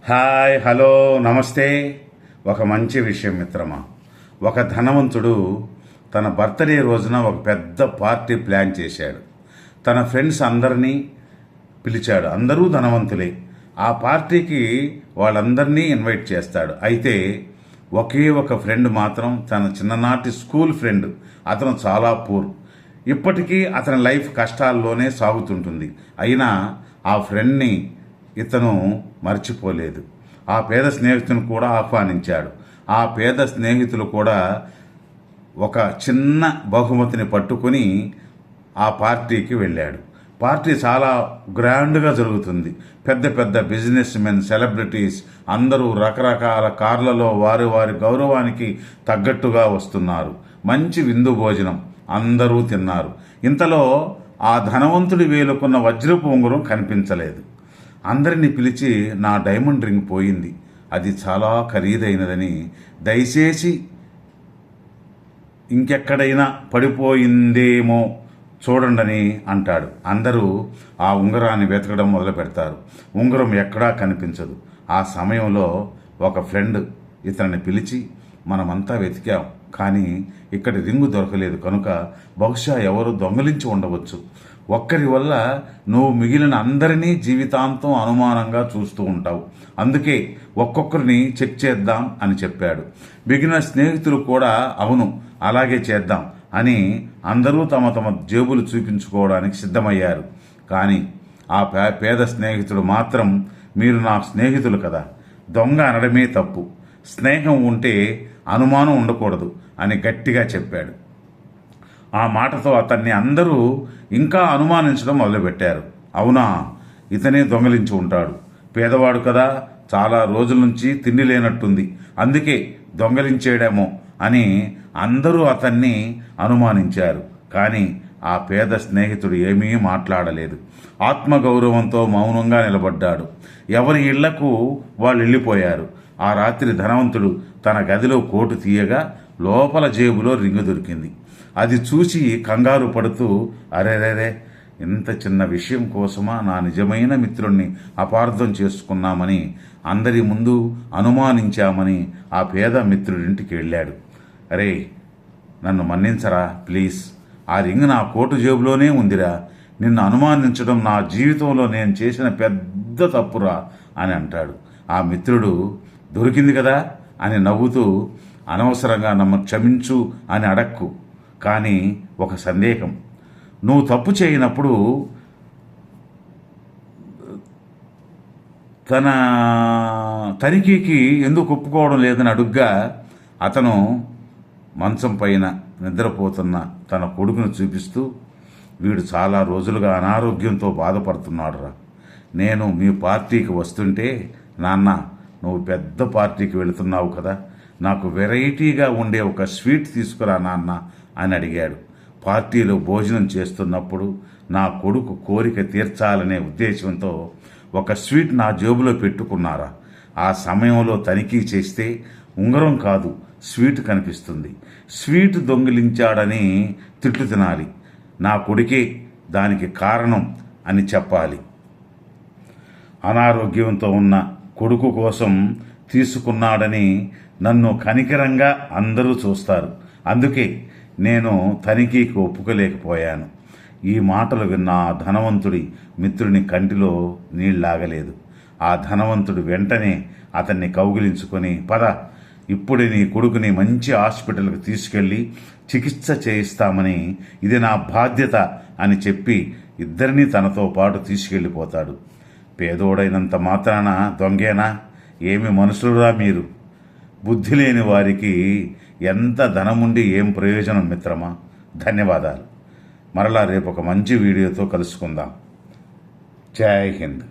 Hi, hello, నమస్తే. ఒక మంచి విషయం మిత్రమా. ఒక ధనవంతుడు తన బర్త్డే రోజున ఒక పెద్ద పార్టీ ప్లాన్ చేశాడు. తన ఫ్రెండ్స్ అందరినీ పిలిచాడు. అందరూ ధనవంతులే. ఆ పార్టీకి వాళ్ళందరినీ ఇన్వైట్ చేస్తాడు. అయితే ఒకే ఒక ఫ్రెండ్ మాత్రం తన చిన్ననాటి స్కూల్ ఫ్రెండ్. అతను చాలా పూర్. ఇప్పటికీ అతని లైఫ్ కష్టాల్లోనే సాగుతుంటుంది. అయినా ఆ ఫ్రెండ్ని ఇతను మర్చిపోలేదు. ఆ పేద స్నేహితుని కూడా ఆహ్వానించాడు. ఆ పేద స్నేహితులు కూడా ఒక చిన్న బహుమతిని పట్టుకుని ఆ పార్టీకి వెళ్ళాడు. పార్టీ చాలా గ్రాండ్గా జరుగుతుంది. పెద్ద పెద్ద బిజినెస్ మెన్, సెలబ్రిటీస్ అందరూ రకరకాల కార్లలో వారి వారి గౌరవానికి తగ్గట్టుగా వస్తున్నారు. మంచి విందు భోజనం, అందరూ తిన్నారు. ఇంతలో ఆ ధనవంతుడి వేలుకున్న వజ్రపు ఉంగరం కనిపించలేదు. అందరినీ పిలిచి, నా డైమండ్ రింగ్ పోయింది, అది చాలా ఖరీదైనదని, దయచేసి ఇంకెక్కడైనా పడిపోయిందేమో చూడండి అంటాడు. అందరూ ఆ ఉంగరాన్ని వెతకడం మొదలు పెడతారు. ఉంగరం ఎక్కడా కనిపించదు. ఆ సమయంలో ఒక ఫ్రెండ్ ఇతన్ని పిలిచి, మనమంతా వెతికాం, కానీ ఇక్కడ రింగు దొరకలేదు, కనుక బహుశా ఎవరు దొంగలించి ఉండవచ్చు. ఒక్కరి వల్ల నువ్వు మిగిలిన అందరినీ జీవితాంతం అనుమానంగా చూస్తూ ఉంటావు. అందుకే ఒక్కొక్కరిని చెక్ చేద్దాం అని చెప్పాడు. మిగిలిన స్నేహితులు కూడా అవును అలాగే చేద్దాం అని అందరూ తమ తమ జేబులు చూపించుకోవడానికి సిద్ధమయ్యారు. కానీ ఆ పేద స్నేహితుడు మాత్రం, మీరు నా స్నేహితులు కదా, దొంగ అనడమే తప్పు, స్నేహం ఉంటే అనుమానం ఉండకూడదు అని గట్టిగా చెప్పాడు. ఆ మాటతో అతన్ని అందరూ ఇంకా అనుమానించడం మొదలుపెట్టారు. అవునా, ఇతనే దొంగలించి ఉంటాడు, పేదవాడు కదా, చాలా రోజుల నుంచి తిండి లేనట్టుంది, అందుకే దొంగలించేడేమో అని అందరూ అతన్ని అనుమానించారు. కానీ ఆ పేద స్నేహితుడు ఏమీ మాట్లాడలేదు. ఆత్మగౌరవంతో మౌనంగా నిలబడ్డాడు. ఎవరి ఇళ్లకు వాళ్ళు వెళ్ళిపోయారు. ఆ రాత్రి ధనవంతుడు తన గదిలో కోటు తీయగా లోపల జేబులో రింగు దొరికింది. అది చూసి కంగారు పడుతూ, అరేరేరే, ఇంత చిన్న విషయం కోసమా నా నిజమైన మిత్రుణ్ణి అపార్థం చేసుకున్నామని, అందరి ముందు అనుమానించామని ఆ పేద మిత్రుడింటికి వెళ్ళాడు. అరే, నన్ను మన్నించరా ప్లీజ్, ఆ రింగ్ నా కోటు జేబులోనే ఉందిరా, నిన్ను అనుమానించడం నా జీవితంలో నేను చేసిన పెద్ద తప్పురా అని అంటాడు. ఆ మిత్రుడు, దొరికింది కదా అని నవ్వుతూ, అనవసరంగా నన్ను క్షమించు అని అడక్కు, కానీ ఒక సందేహం, నువ్వు తప్పు చేయనప్పుడు తన తనిఖీకి ఎందుకు ఒప్పుకోవడం లేదని అడుగ్గా, అతను మంచం పైన నిద్రపోతున్న తన కొడుకును చూపిస్తూ, వీడు చాలా రోజులుగా అనారోగ్యంతో బాధపడుతున్నాడురా, నేను మీ పార్టీకి వస్తుంటే, నాన్న నువ్వు పెద్ద పార్టీకి వెళుతున్నావు కదా, నాకు వెరైటీగా ఉండే ఒక స్వీట్ తీసుకురా నాన్న అని అడిగాడు. పార్టీలో భోజనం చేస్తున్నప్పుడు నా కొడుకు కోరిక తీర్చాలనే ఉద్దేశంతో ఒక స్వీట్ నా జేబులో పెట్టుకున్నారా. ఆ సమయంలో తనిఖీ చేస్తే ఉంగరం కాదు, స్వీట్ కనిపిస్తుంది. స్వీట్ దొంగిలించాడని తిట్లు తినాలి. నా కొడుకే దానికి కారణం అని చెప్పాలి. అనారోగ్యంతో ఉన్న కొడుకు కోసం తీసుకున్నాడని నన్ను కనికరంగా అందరూ చూస్తారు. అందుకే నేను తనిఖీకి ఒప్పుకోలేకపోయాను. ఈ మాటలు విన్న ఆ ధనవంతుడి మిత్రుని కంటిలో నీళ్లాగలేదు. ఆ ధనవంతుడు వెంటనే అతన్ని కౌగిలించుకొని, పద, ఇప్పుడే నీ కొడుకుని మంచి హాస్పిటల్కి తీసుకెళ్ళి చికిత్స చేయిస్తామని, ఇది నా బాధ్యత అని చెప్పి ఇద్దరినీ తనతో పాటు తీసుకెళ్ళిపోతాడు. పేదోడైనంత మాత్రాన దొంగేనా? ఏమి మనుషులురా మీరు? బుద్ధి లేని వారికి ఎంత ధనముండి ఏం ప్రయోజనం మిత్రమా. ధన్యవాదాలు. మరలా రేపు ఒక మంచి వీడియోతో కలుసుకుందాం. జై హింద్.